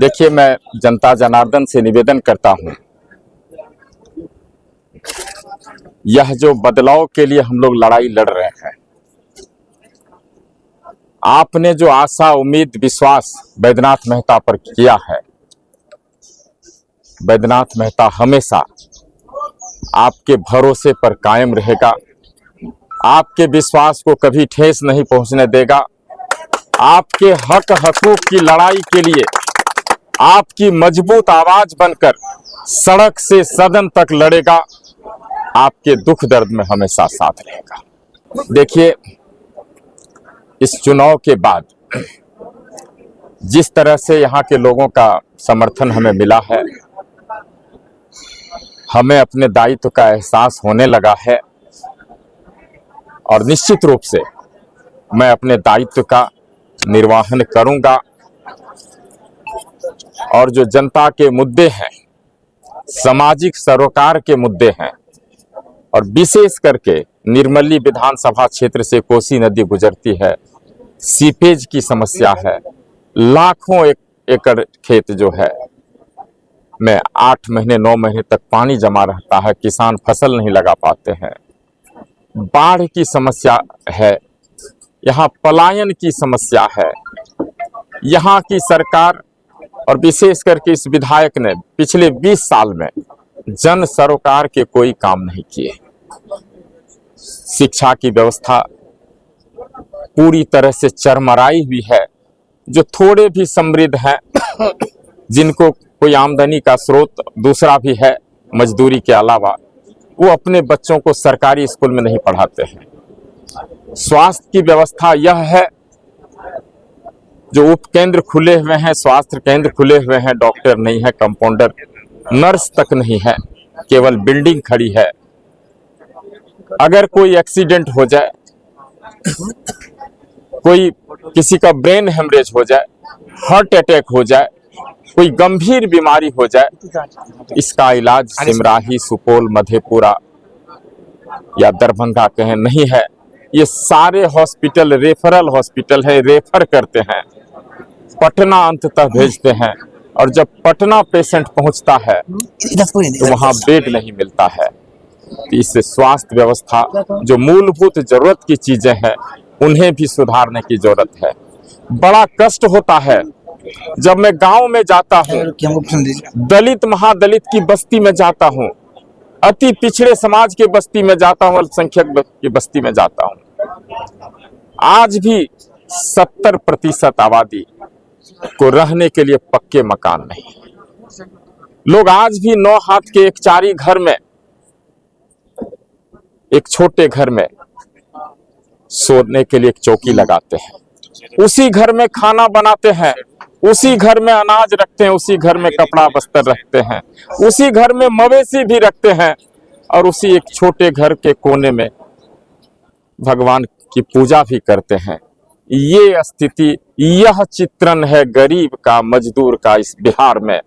देखिए, मैं जनता जनार्दन से निवेदन करता हूं, यह जो बदलाव के लिए हम लोग लड़ाई लड़ रहे हैं, आपने जो आशा उम्मीद विश्वास बैद्यनाथ मेहता पर किया है, बैद्यनाथ मेहता हमेशा आपके भरोसे पर कायम रहेगा, आपके विश्वास को कभी ठेस नहीं पहुंचने देगा। आपके हक हकूक की लड़ाई के लिए आपकी मजबूत आवाज बनकर सड़क से सदन तक लड़ेगा, आपके दुख दर्द में हमेशा साथ रहेगा। देखिए, इस चुनाव के बाद जिस तरह से यहाँ के लोगों का समर्थन हमें मिला है, हमें अपने दायित्व का एहसास होने लगा है और निश्चित रूप से मैं अपने दायित्व का निर्वहन करूंगा और जो जनता के मुद्दे हैं, सामाजिक सरोकार के मुद्दे हैं और विशेष करके निर्मली विधानसभा क्षेत्र से कोसी नदी गुजरती है, सीपेज की समस्या है, लाखों एकड़ खेत जो है में 8 महीने 9 महीने तक पानी जमा रहता है, किसान फसल नहीं लगा पाते हैं, बाढ़ की समस्या है, यहाँ पलायन की समस्या है। यहाँ की सरकार और विशेष करके इस विधायक ने पिछले 20 साल में जन सरोकार के कोई काम नहीं किए। शिक्षा की व्यवस्था पूरी तरह से चरमराई हुई है। जो थोड़े भी समृद्ध हैं, जिनको कोई आमदनी का स्रोत दूसरा भी है मजदूरी के अलावा, वो अपने बच्चों को सरकारी स्कूल में नहीं पढ़ाते हैं। स्वास्थ्य की व्यवस्था यह है, जो उपकेंद्र खुले हुए हैं, स्वास्थ्य केंद्र खुले हुए हैं, डॉक्टर नहीं है, कंपाउंडर नर्स तक नहीं है, केवल बिल्डिंग खड़ी है। अगर कोई एक्सीडेंट हो जाए, कोई किसी का ब्रेन हेमरेज हो जाए, हार्ट अटैक हो जाए, कोई गंभीर बीमारी हो जाए, इसका इलाज सिमराही, सुपौल, मधेपुरा या दरभंगा कहें नहीं है। ये सारे हॉस्पिटल रेफरल हॉस्पिटल है, रेफर करते हैं, पटना अंततः भेजते हैं और जब पटना पेशेंट पहुंचता है तो वहां बेड नहीं मिलता है। तो इससे स्वास्थ्य व्यवस्था, जो मूलभूत जरूरत की चीजें हैं, उन्हें भी सुधारने की जरूरत है। बड़ा कष्ट होता है जब मैं गांव में जाता हूं, दलित महादलित की बस्ती में जाता हूं, अति पिछड़े समाज के बस्ती में जाता हूं, अल्पसंख्यक की बस्ती में जाता हूं। आज भी 70% आबादी को रहने के लिए पक्के मकान नहीं। लोग आज भी 9 हाथ के एक चारी घर में, एक छोटे घर में सोने के लिए एक चौकी लगाते हैं, उसी घर में खाना बनाते हैं, उसी घर में अनाज रखते हैं, उसी घर में कपड़ा बस्तर रखते हैं, उसी घर में मवेशी भी रखते हैं और उसी एक छोटे घर के कोने में भगवान की पूजा भी करते हैं। ये स्थिति, यह चित्रण है गरीब का, मजदूर का इस बिहार में,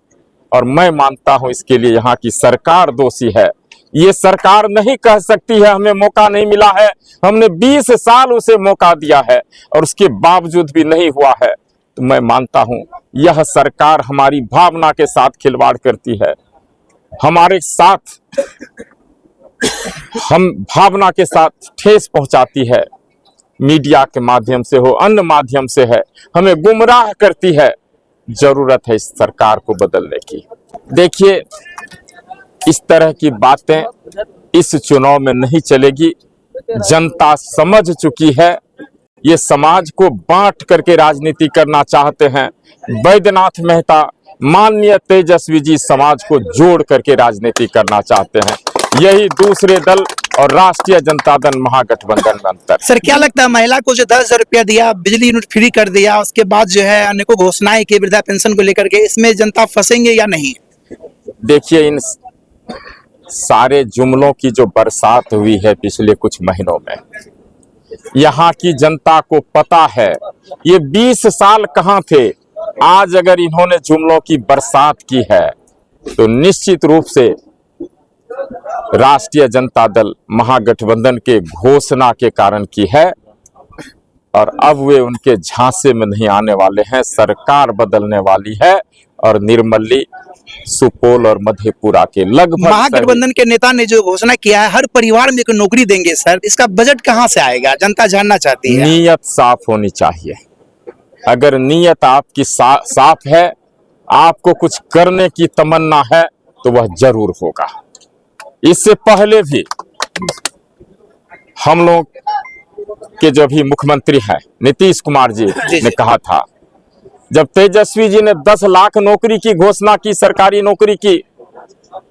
और मैं मानता हूं इसके लिए यहाँ की सरकार दोषी है। ये सरकार नहीं कह सकती है हमें मौका नहीं मिला है, हमने 20 साल उसे मौका दिया है और उसके बावजूद भी नहीं हुआ है। तो मैं मानता हूं यह सरकार हमारी भावना के साथ खिलवाड़ करती है, हमारे साथ हम भावना के साथ ठेस पहुंचाती है, मीडिया के माध्यम से हो, अन्य माध्यम से है, हमें गुमराह करती है। जरूरत है इस सरकार को बदलने की। देखिए, इस तरह की बातें इस चुनाव में नहीं चलेगी। जनता समझ चुकी है, ये समाज को बांट करके राजनीति करना चाहते हैं। बैद्यनाथ मेहता, माननीय तेजस्वी जी समाज को जोड़ करके राजनीति करना चाहते हैं। यही दूसरे दल और राष्ट्रीय जनता दल महागठबंधन में अंतर। सर, क्या लगता है, महिला को जो 10,000 रुपया दिया, बिजली यूनिट फ्री कर दिया, उसके बाद जो है अनेकों घोषणाएं की वृद्धा पेंशन को लेकर के, इसमें जनता फंसेंगे या नहीं? देखिए, इन सारे जुमलों की जो बरसात हुई है पिछले कुछ महीनों में, यहाँ की जनता को पता है ये 20 साल कहाँ थे। आज अगर इन्होंने जुमलों की बरसात की है तो निश्चित रूप से राष्ट्रीय जनता दल महागठबंधन के घोषणा के कारण की है और अब वे उनके झांसे में नहीं आने वाले हैं। सरकार बदलने वाली है और निर्मली, सुपौल और मधेपुरा के लगभग महागठबंधन के नेता ने जो घोषणा किया है हर परिवार में एक नौकरी देंगे सर, इसका बजट कहां से आएगा, जनता जानना चाहती है। नीयत साफ होनी चाहिए। अगर नीयत आपकी साफ है, आपको कुछ करने की तमन्ना है, तो वह जरूर होगा। इससे पहले भी हम लोग के जो भी मुख्यमंत्री हैं नीतीश कुमार जी ने कहा था, जब तेजस्वी जी ने 10 लाख नौकरी की घोषणा की, सरकारी नौकरी की,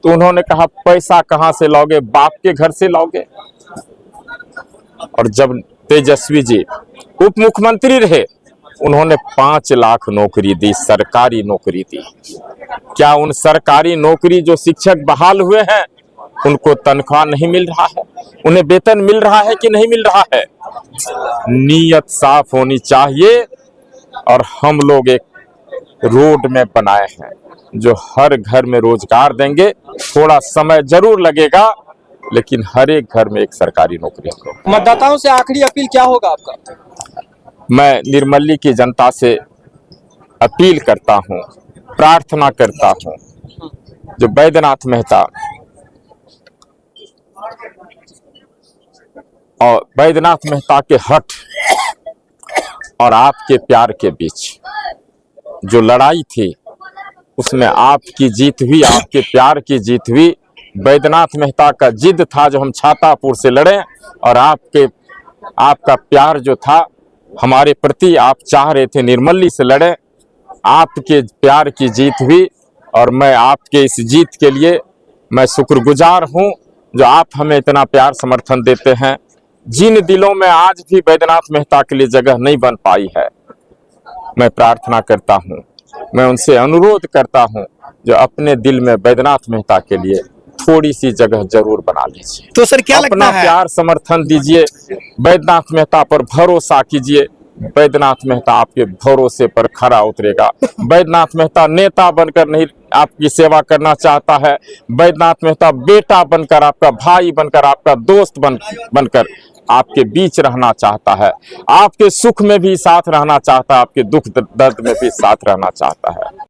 तो उन्होंने कहा पैसा कहां से लाओगे, बाप के घर से लाओगे। और जब तेजस्वी जी उप मुख्यमंत्री रहे, उन्होंने 5 लाख नौकरी दी, सरकारी नौकरी दी। क्या उन सरकारी नौकरी जो शिक्षक बहाल हुए हैं उनको तनख्वाह नहीं मिल रहा है, उन्हें वेतन मिल रहा है कि नहीं मिल रहा है? नीयत साफ होनी चाहिए। और हम लोग एक रोड मैप बनाए हैं जो हर घर में रोजगार देंगे। थोड़ा समय जरूर लगेगा, लेकिन हर एक घर में एक सरकारी नौकरी होगा। मतदाताओं से आखिरी अपील क्या होगा आपका? मैं निर्मली की जनता से अपील करता हूं, प्रार्थना करता हूं, जो बैद्यनाथ मेहता और बैद्यनाथ मेहता के हट और आपके प्यार के बीच जो लड़ाई थी, उसमें आपकी जीत हुई, आपके प्यार की जीत हुई। बैद्यनाथ मेहता का जिद था जो हम छातापुर से लड़े, और आपका प्यार जो था हमारे प्रति, आप चाह रहे थे निर्मली से लड़े, आपके प्यार की जीत हुई। और मैं आपके इस जीत के लिए मैं शुक्रगुजार हूं, जो आप हमें इतना प्यार समर्थन देते हैं। जिन दिलों में आज भी बैद्यनाथ मेहता के लिए जगह नहीं बन पाई है, मैं प्रार्थना करता हूं, मैं उनसे अनुरोध करता हूं, जो अपने दिल में बैद्यनाथ मेहता के लिए थोड़ी सी जगह जरूर बना लीजिए। तो सर क्या लगता है, अपना प्यार समर्थन दीजिए, बैद्यनाथ मेहता पर भरोसा कीजिए। बैद्यनाथ मेहता आपके भरोसे पर खरा उतरेगा। बैद्यनाथ मेहता नेता बनकर नहीं आपकी सेवा करना चाहता है। बैद्यनाथ मेहता बेटा बनकर, आपका भाई बनकर, आपका दोस्त बनकर आपके बीच रहना चाहता है। आपके सुख में भी साथ रहना चाहता है, आपके दुख दर्द में भी साथ रहना चाहता है।